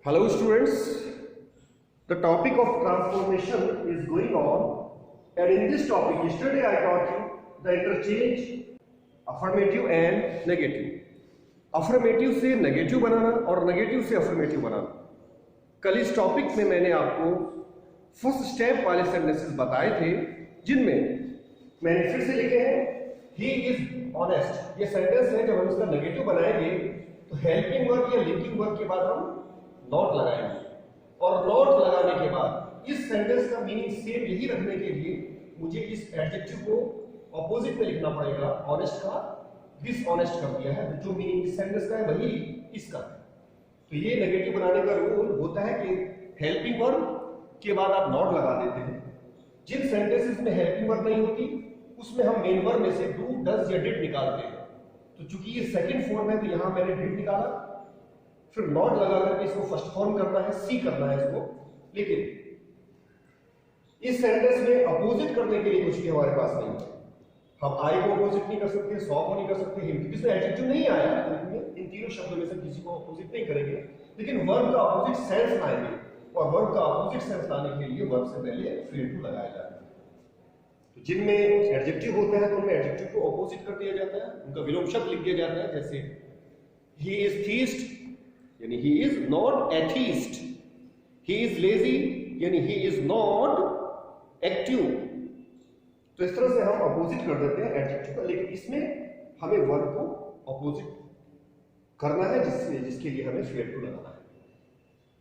Hello students, the topic of transformation is going on, and in this topic yesterday I taught you the interchange affirmative and negative. affirmative से negative बनाना और negative से affirmative बनाना। कल इस topic में मैंने आपको first step वाले sentences बताए थे जिनमें मैंने फिर से लिखे हैं ही इज ऑनेस्ट। ये सेंटेंस है, जब हम इसका नेगेटिव बनाएंगे तो हेल्पिंग वर्ब या लिंकिंग वर्ब के बाद हम नॉट लगाएंगे, और नॉट लगाने के बाद इस सेंटेंस का मीनिंग सेम यही रखने के लिए मुझे इस एडजेक्टिव को ऑपोजिट में लिखना पड़ेगा। ऑनेस्ट का डिसऑनेस्ट कर दिया है, जो मीनिंग इस सेंटेंस का है वही इसका है। तो ये नेगेटिव बनाने का रूल होता है कि हेल्पिंग वर्ब के बाद आप नॉट लगा देते हैं। जिन सेंटेंसेस में हेल्पिंग वर्ब नहीं होती उसमें हम मेन वर्ब में से डू, डज या डिड निकालते हैं। तो चूंकि ये सेकंड फॉर्म है तो यहां मैंने डिड निकाला, फिर नॉट लगा करके इसको फर्स्ट फॉर्म करना है, सी करना है इसको। लेकिन इस सेंटेंस में अपोजिट करने के लिए कुछ भी हमारे पास नहीं है। हम आई को अपोजिट नहीं कर सकते, सॉ को नहीं कर सकते, हिम, क्योंकि इसमें एडजेक्टिव नहीं आया। इन तीनों शब्दों में से किसी को अपोजिट नहीं करेंगे, लेकिन वर्ब का अपोजिट सेंस लाएंगे, और वर्ब का अपोजिट सेंस लाने के लिए वर्ब से पहले फेल टू लगाया जाता है। तो जिनमें एडजेक्टिव होता है तो उनमें एडजेक्टिव को अपोजिट कर दिया जाता है, उनका विलोम शब्द लिख दिया जाता है। जैसे ही इज थीस्ट यानी he is not atheist, he is lazy यानी ही इज नॉट एक्टिव। तो इस तरह से हम अपोजिट कर देते हैं एडजेक्टिव का, लेकिन इसमें हमें वर्ब को अपोजिट करना है जिसके लिए हमें फेल टू लगाना है।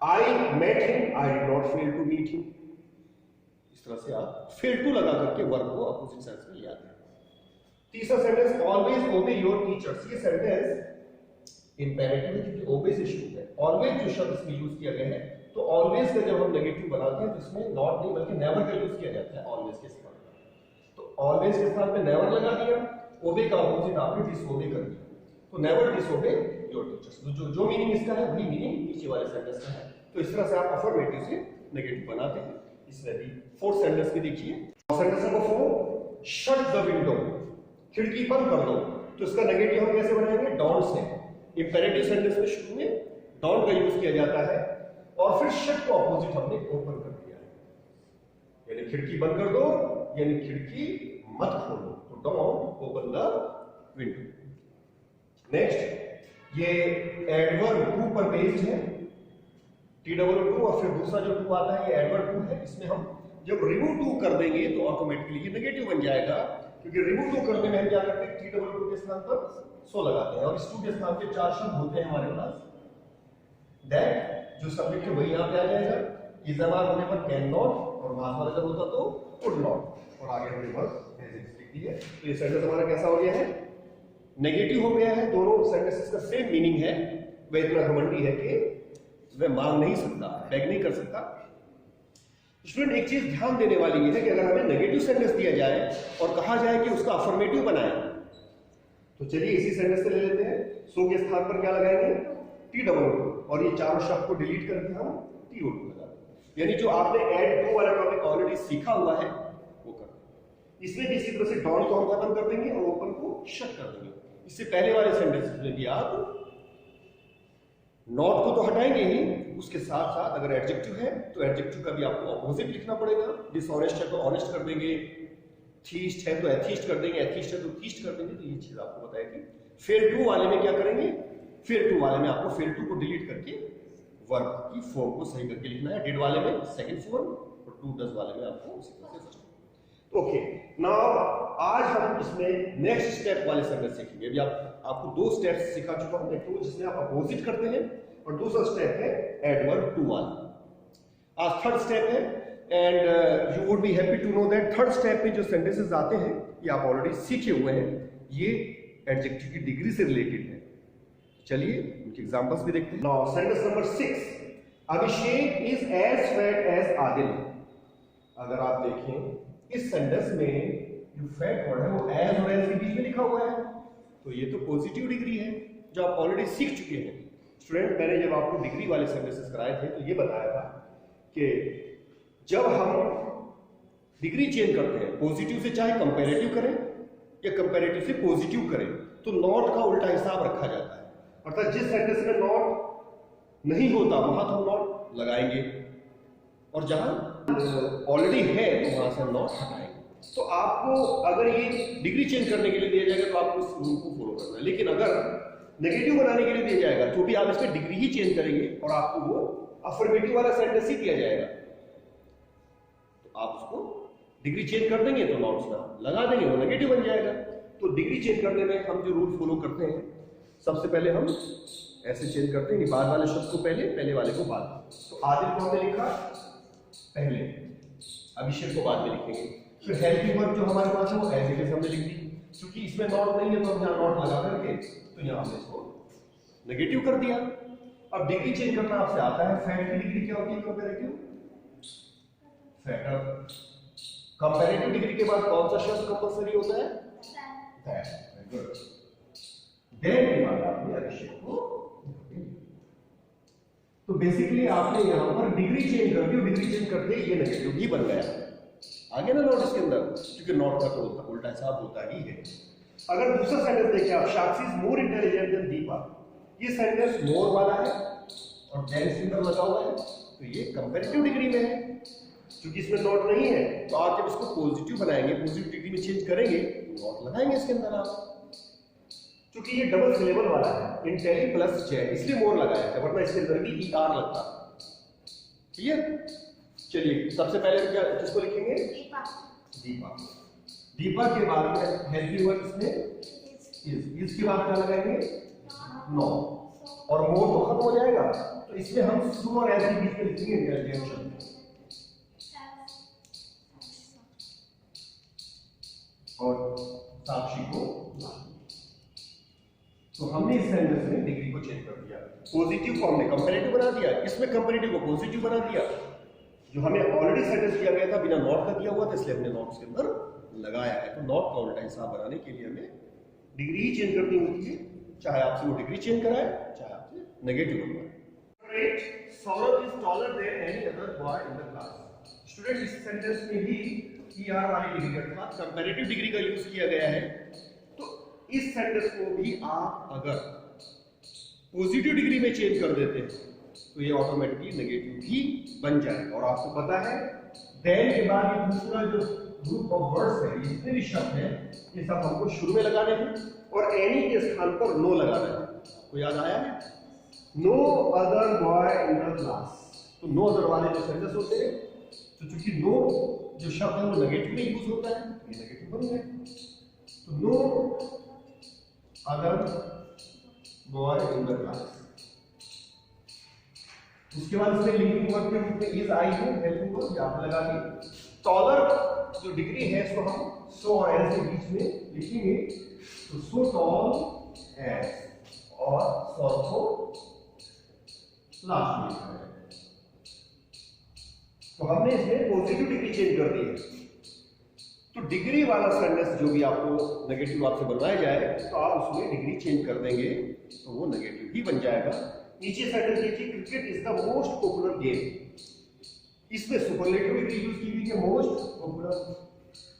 I met him, I did not fail to meet him. इस तरह से आप फेल टू लगा करके वर्ब को अपोजिट सेंस में ले आते हैं। तीसरा सेंटेंस ऑलवेज ओबे योर टीचर्स। ये सेंटेंस इंपेरेटिव है क्योंकि ओबे से शुरू है। ऑलवेज जो शब्द इसमें यूज किया गया है, तो ऑलवेज का जब हम नेगेटिव बनाते हैं तो इसमें नॉट नहीं बल्कि नेवर का यूज किया जाता है ऑलवेज के स्थान पर। तो ऑलवेज के स्थान पे नेवर लगा दिया, ओबे का अपोजिट आपने डिसओबे कर दिया, तो नेवर डिसओबे योर टीचर्स। तो जो मीनिंग इसका है वही मीनिंग नीचे वाले सेंटेंस का है। तो इस तरह से आप अफर्मेटिव से नेगेटिव बनाते हैं। इसमें भी फोर्थ सेंटेंस भी देखिए, sentence number 4, shut the window, खिड़की बंद कर दो। तो इसका नेगेटिव हम कैसे बनाएंगे? Don't say. इंपेरेटिव सेंटेंस में शुरू में डोंट का यूज किया जाता है, और फिर शट को अपोजिट हमने ओपन कर दिया है, यानी खिड़की बंद कर दो यानी खिड़की मत खोलो। तो don't open the window. Next, ये एडवर्ब टू पर बेस्ड है, TWO, और फिर दूसरा जो टू आता है ये एडवर्ब टू है। इसमें हम जब रिमूव टू कर देंगे तो ऑटोमेटिकली ये नेगेटिव बन जाएगा, क्योंकि रिमूव टू करने में हम क्या करते हैं? TWO के स्थान पर सो लगाते हैं, और इस टू के स्थान पे चार शब्द होते हैं हमारे पास। दैट जो सब्जेक्ट है वही यहाँ पे आ जाएगा, इज होने पर कैन नॉट, और वहां पर अगर होता तो कुड नॉट, और आगे हमने वर्ब एज इट लिख दिया है। तो ये सेंटेंस हमारा कैसा हो गया है? नेगेटिव हो गया है। दोनों सेंटेंसेस का सेम मीनिंग है। वह इतना घमंडी है कि वह मांग नहीं सकता, बैग नहीं कर सकता। स्टूडेंट, एक चीज ध्यान देने वाली ये है कि अगर हमें नेगेटिव सेंटेंस दिया जाए और कहा जाए कि उसका अफर्मेटिव बनाएं, तो चलिए इसी सेंटेंस से ले लेते हैं। सो के स्थान पर क्या लगाएंगे? TWO, और ये चारों शब्द को डिलीट करके हम TOO लगा देंगे। यानी जो आपने एड टू वाला टॉपिक ऑलरेडी सीखा हुआ है वो कर। इसमें भी इसी तरह से डॉट को हम खत्म कर देंगे और ओपन को शट कर देंगे। इससे पहले वाले सेंटेंस में भी आप नॉट को तो हटाएंगे ही, उसके साथ साथ अगर एडजेक्टिव है तो एडजेक्टिव का भी आपको ऑपोजिट लिखना पड़ेगा। डिसऑनेस्ट है तो ऑनेस्ट कर देंगे, थीस्ट है तो एथीस्ट कर देंगे, एथीस्ट है तो थीस्ट कर देंगे। तो ये चीज आपको बताएगी। फेल टू वाले में क्या करेंगे? फेल टू वाले में आपको फेल टू को डिलीट करके वर्ब की फॉर्म को सही करके लिखना है। डिड वाले में सेकंड फॉर्म, और टू डज वाले में आपको उसी तरह से फर्स्ट फॉर्म। ओके, नाउ आज हम इसमें नेक्स्ट स्टेप वाले सेंटेंस सीखेंगे। अभी आपको दो स्टेप्स सिखा चुका हूं, एक जिसमें आप अपोजिट करते हैं, और दूसरा स्टेप है एडवर्ब टू वाला। आज थर्ड स्टेप है, and you would be happy to know that third step में जो सेंटेंसेस आते हैं ये आप ऑलरेडी सीखे हुए हैं। ये एडजेक्टिव की डिग्री से रिलेटेड है। चलिए उनके एग्जांपल्स भी देखते हैं। Now sentence number 6, Abhishek is as fat as Adil. अगर आप देखें इस सेंटेंस में जो फैट वर्ड है वो एज और एज के बीच में लिखा हुआ है, तो ये तो पॉजिटिव डिग्री है जो आप ऑलरेडी सीख चुके हैं। स्टूडेंट, मैंने जब आपको डिग्री वाले सेंटेंसेस कराए थे तो ये बताया था कि जब हम डिग्री चेंज करते हैं, पॉजिटिव से चाहे कंपैरेटिव करें या कंपैरेटिव से पॉजिटिव करें, तो नॉट का उल्टा हिसाब रखा जाता है। अर्थात जिस सेंटेंस में नॉट नहीं होता वहां तो हम नॉट लगाएंगे, और जहां ऑलरेडी है तो वहां से हम नॉट हटाएंगे। तो आपको अगर ये डिग्री चेंज करने के लिए दिया जाएगा तो आपको इस रूल को फॉलो करना है, लेकिन अगर नेगेटिव बनाने के लिए दिया जाएगा तो भी आप इसमें डिग्री ही चेंज करेंगे और आपको वो अफर्मेटिव वाला सेंटेंस ही दिया जाएगा, तो आप उसको डिग्री चेंज कर देंगे तो नॉट उसमें लगा देंगे, वो नेगेटिव बन जाएगा। तो डिग्री चेंज करने में हम जो रूल फॉलो करते हैं, सबसे पहले हम ऐसे चेंज करते हैं कि बाद वाले शब्द को पहले, पहले वाले को बाद। तो आदिल को हमने लिखा पहले, अभिषेक को बाद में लिखेंगे। फिर हेल्पिंग वर्ब जो हमारे पास है वो एज इट इज हमने लिख दी, क्योंकि इसमें नॉट नहीं है तो हम यहाँ नॉट लगा करके तो यहाँ हमने इसको नेगेटिव कर दिया। अब डिग्री चेंज करना आपसे आता है। फैट की डिग्री क्या होती है? Comparative factor. कंपैरेटिव डिग्री के बाद कौन सा शब्द कंपल्सरी होता है? दैट। गुड। देन के बाद आपने अभिषेक को, तो बेसिकली आपने यहां पर डिग्री चेंज कर दी, डिग्री चेंज करते ये नेगेटिव ही बन गया। आगे ना नोट इसके अंदर, क्योंकि नॉट का तो उल्टा हिसाब होता ही है। अगर दूसरा सेंटेंस देखिए आप, Sakshi is more intelligent than Deepa, ये सेंटेंस मोर वाला है और देन के अंदर लगा हुआ है, तो ये कंपैरेटिव डिग्री में है। क्योंकि इसमें नॉट नहीं है तो आप जब इसको पॉजिटिव बनाएंगे, पॉजिटिव डिग्री में चेंज करेंगे, नॉट लगाएंगे इसके अंदर आप। क्योंकि ये डबल सिलेबल वाला है, इंटेली प्लस जेड, इसलिए मोर लगाया है, वरना इसके अंदर भी ई आर लगता। ठीक है, चलिए सबसे पहले क्या किसको लिखेंगे? दीपा। दीपा। दीपा के बाद में हेल्पिंग वर्ब इसमें इज के बाद क्या लगाएंगे? नो। और मोर तो खत्म हो जाएगा, तो इसमें हम सु और एस के बीच में लिखेंगे इंटेलिजेंट शब्द। और साक्षी को, तो हमने इस सेंटेंस में डिग्री को चेंज कर दिया। पॉजिटिव को हमने कंपैरेटिव बना दिया, इसमें कंपैरेटिव को पॉजिटिव बना दिया। जो हमें ऑलरेडी सेंटेंस दिया गया था बिना नॉट का दिया हुआ था, इसलिए हमने नॉट उसके अंदर लगाया है। तो नॉट का उल्टा हिसाब बनाने के लिए हमें डिग्री ही चेंज करनी होती है, चाहे आपसे वो डिग्री चेंज कराए, चाहे आपसे नेगेटिव बनवाए। Saurabh is taller than any other boy in the class. Student, इस सेंटेंस में भी ईआर वाली डिग्री का कंपैरेटिव डिग्री का यूज किया गया है। तो इस सेंटेंस को भी आप अगर पॉजिटिव डिग्री में चेंज कर देते हैं तो ये ऑटोमेटिकली नेगेटिव ही बन जाएगा। और आपको पता है देन के बाद ये दूसरा जो ग्रुप ऑफ वर्ड्स है, ये जितने भी शब्द हैं, ये सब हमको शुरू में लगाने हैं और एनी के स्थान पर नो लगाना है। आपको याद आया है? No other boy in the class. तो नो अदर वाले जो सेंटेंस होते हैं, तो चूंकि नो जो शब्द है वो नेगेटिव में यूज होता है, ये नेगेटिव बन गया। तो no other boy in the class. उसके बाद इसमें लिंकिंग वर्ब के रूप में इज आई है, हेल्पिंग वर्ब यहां पर लगा दी। टॉलर जो डिग्री है इसको हम सो और एस के बीच में लिखेंगे, तो सो टॉल एस, और सो को लास्ट में लिखा है। तो हमने इसमें पॉजिटिव डिग्री चेंज कर दी है। तो डिग्री वाला सेंटेंस जो भी आपको नेगेटिव आपसे बनवाया जाए, तो आप उसमें डिग्री चेंज कर देंगे तो वो नेगेटिव ही बन जाएगा। नीचे सेंटेंस देखिए, cricket is the most popular game. इसमें सुपरलेटिव डिग्री यूज की गई है, मोस्ट पॉपुलर।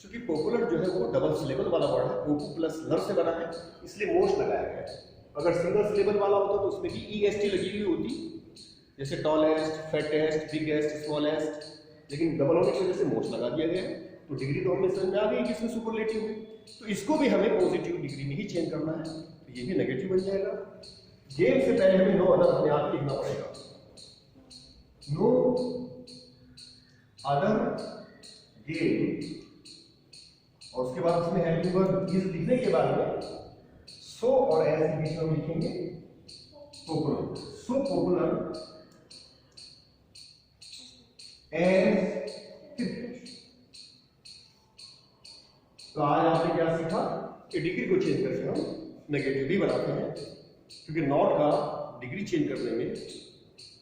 क्योंकि पॉपुलर जो है वो डबल सिलेबल वाला वर्ड है, पोपू प्लस लर से बना है, इसलिए मोस्ट लगाया गया है। अगर सिंगल सिलेबल वाला होता तो उसमें भी ईएसटी लगी हुई होती, जैसे टॉलेस्ट, फैटेस्ट, बिगेस्ट, स्मॉलेस्ट, लेकिन डबल होने की वजह से मोस्ट लगा दिया गया है। तो डिग्री तो हमें समझ में आ गई कि इसमें सुपरलेटिव है, तो इसको भी हमें पॉजिटिव डिग्री में ही चेंज करना है, तो ये भी नेगेटिव बन जाएगा। गेम से पहले हमें नो अदर अपने आप लिखना पड़ेगा। नो अदर गेम, और उसके बाद उसमें हेल्पिंग वर्ब इज लिखने के बाद में सो और एस के बीच में लिखेंगे popular. So popular as cricket. तो आज आपने क्या सीखा कि डिग्री को चेंज करके हम नेगेटिव भी बनाते हैं, क्योंकि नॉट का डिग्री चेंज करने में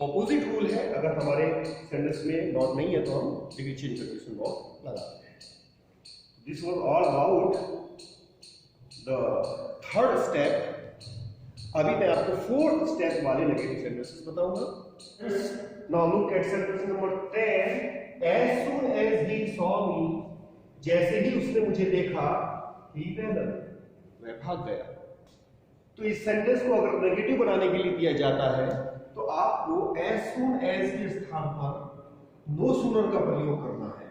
ऑपोजिट रूल है। अगर हमारे सेंटेंस में नॉट नहीं है तो हम डिग्री चेंज करके उसमें नॉट लगाते हैं। This was all about the third step. अभी मैं आपको फोर्थ स्टेप वाले नेगेटिव सेंटेंसेस बताऊंगा। Now look at sentence number 10। As soon as he saw me, जैसे ही उसने मुझे देखा, ही ran, वह भाग गया। तो इस सेंटेंस को अगर नेगेटिव बनाने के लिए दिया जाता है तो आपको एज सून एज के स्थान पर नो सूनर का प्रयोग करना है।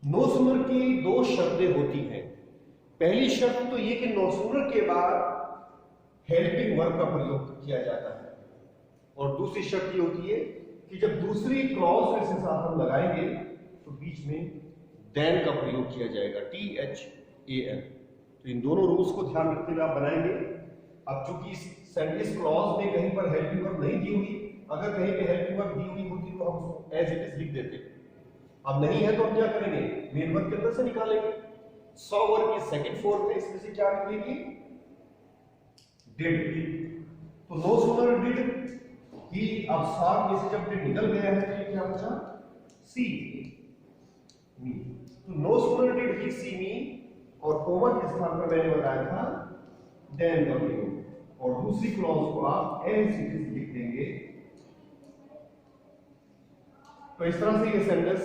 नो सूनर की दो शर्तें होती हैं। पहली शर्त तो ये कि नो सूनर के बाद हेल्पिंग वर्ब का प्रयोग किया जाता है, और दूसरी शर्त ये होती है कि जब दूसरी क्लॉज के साथ हम लगाएंगे तो बीच में देन का प्रयोग किया जाएगा, THAN। तो इन दोनों रूल्स को ध्यान रखते हुए आप बनाएंगे। अब चूंकि इस क्लॉज में कहीं पर हेल्पिंग वर्ब नहीं दी हुई, अगर कहीं पे हेल्पिंग वर्ब दी हुई होती तो हम उसको एज इट इज लिख देते। अब नहीं है तो हम क्या करेंगे, मेन वर्ब के अंदर से निकालेंगे। सॉ वर्ब की सेकंड फॉर्म में इसमें से क्या निकलेगी, डिड। तो नो सूनर डिड ही, अब साथ में से जब डिड निकल गया है तो ये क्या बचा, सी मी। तो नो सूनर डिड ही सी मी, और कोमा के स्थान पर मैंने बताया था देन का प्रयोग, और दूसरी क्लॉज को आप एज इट इज लिख देंगे। तो इस तरह से ये sentence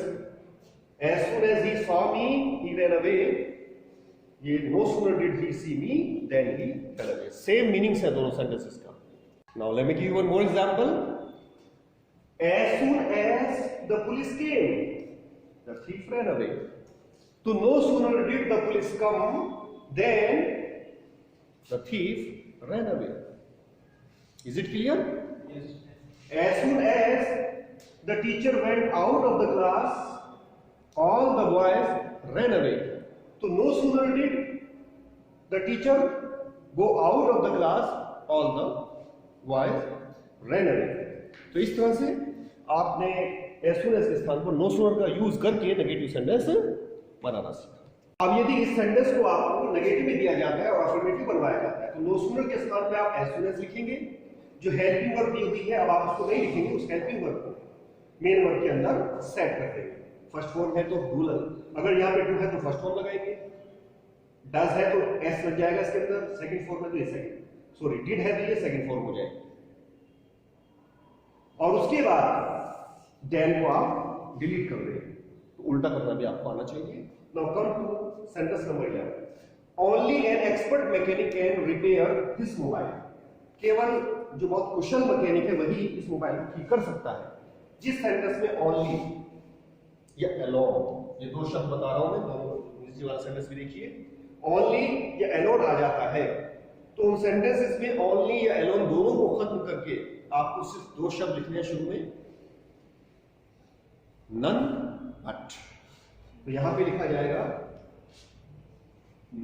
as soon as he saw me he ran away, ये no sooner did he see me then he fell away, same meanings है दोनों सेंटेंसेस का। Now let me give you one more example. as soon as the police came the thief ran away, तो no sooner did the police come then the thief ran away. Is it clear? Yes. As soon as the teacher went out of the class all the boys ran away. So no sooner did the teacher go out of the class, all the boys ran away. तो इस तरह से आपने as soon as के स्थान पर no sooner का use करके नेगेटिव सेंटेंस बनाना सीखा। अब यदि इस सेंटेंस को आपको नेगेटिव में दिया जाता है और अफर्मेटिव बनवाया जाता है, तो no sooner के स्थान पर आप as soon as लिखेंगे। जो हेल्पिंग वर्ब दी हुई है अब आप उसको नहीं लिखेंगे, उस हेल्पिंग वर्ब को मेन वर्ब के अंदर सेट कर देंगे। फर्स्ट फॉर्म है तो डूलर, अगर यहाँ पे डू है तो फर्स्ट फॉर्म लगाएंगे, डज है तो एस लग जाएगा इसके अंदर, सेकंड फॉर्म है तो ये सेकंड, सॉरी डिड है तो ये सेकंड फॉर्म हो जाएगा। और उसके बाद देन को आप डिलीट कर देंगे। तो उल्टा करना भी आपको आना चाहिए। Now come to sentence number 11। Only an expert mechanic can repair this mobile. केवल जो बहुत कुशल मैकेनिक है वही इस मोबाइल को ठीक कर सकता है। जिस सेंटेंस में ओनली या अलोन, ये दो शब्द बता रहा हूं मैं, दोनों नीचे वाला सेंटेंस भी देखिए, ओनली या अलोन आ जाता है, तो उन सेंटेंसेस में ओनली या अलोन दोनों को खत्म करके आपको सिर्फ दो शब्द लिखने हैं शुरू में, नन बट। तो यहां पे लिखा जाएगा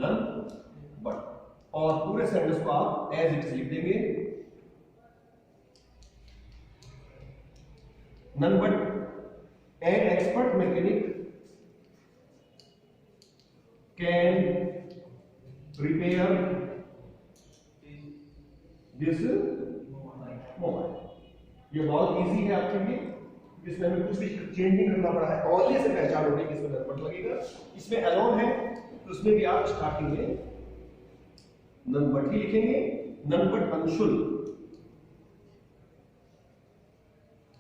नन बट, और पूरे सेंटेंस को आप एज इट इज लिख देंगे, none but an expert mechanic can repair this mobile। ये बहुत इजी है आपके लिए, इसमें हमें कुछ भी चेंज नहीं करना पड़ा है। ओनली से पहचान होगी कि इसमें नंबर लगेगा। इसमें अलोन है तो उसमें भी आप स्टार्टिंग में नन बट ही लिखेंगे। None but Anshul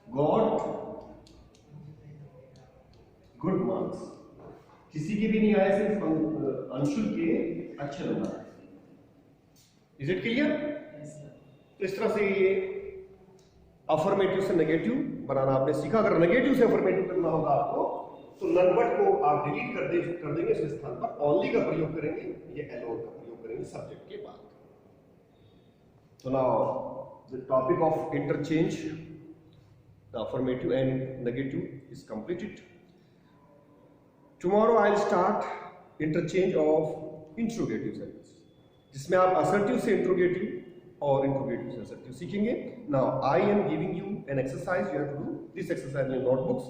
got good marks, किसी के भी नहीं आए, सिर्फ अंशुल के अच्छे नंबर आए। Is it clear? तो इस तरह से ये अफर्मेटिव से नेगेटिव बनाना आपने सीखा। अगर नेगेटिव से अफर्मेटिव करना होगा आपको तो नन बट को आप डिलीट कर देंगे, इसके स्थान पर ओनली का प्रयोग करेंगे, ये अलोन का प्रयोग करेंगे सब्जेक्ट के बाद। तो now the topic of interchange the affirmative and negative is completed. Tomorrow I'll start interchange of interrogative sentence, जिसमें आप assertive से interrogative और interrogative से assertive सीखेंगे। Now I am giving you an exercise. You have to do this exercise in your notebooks.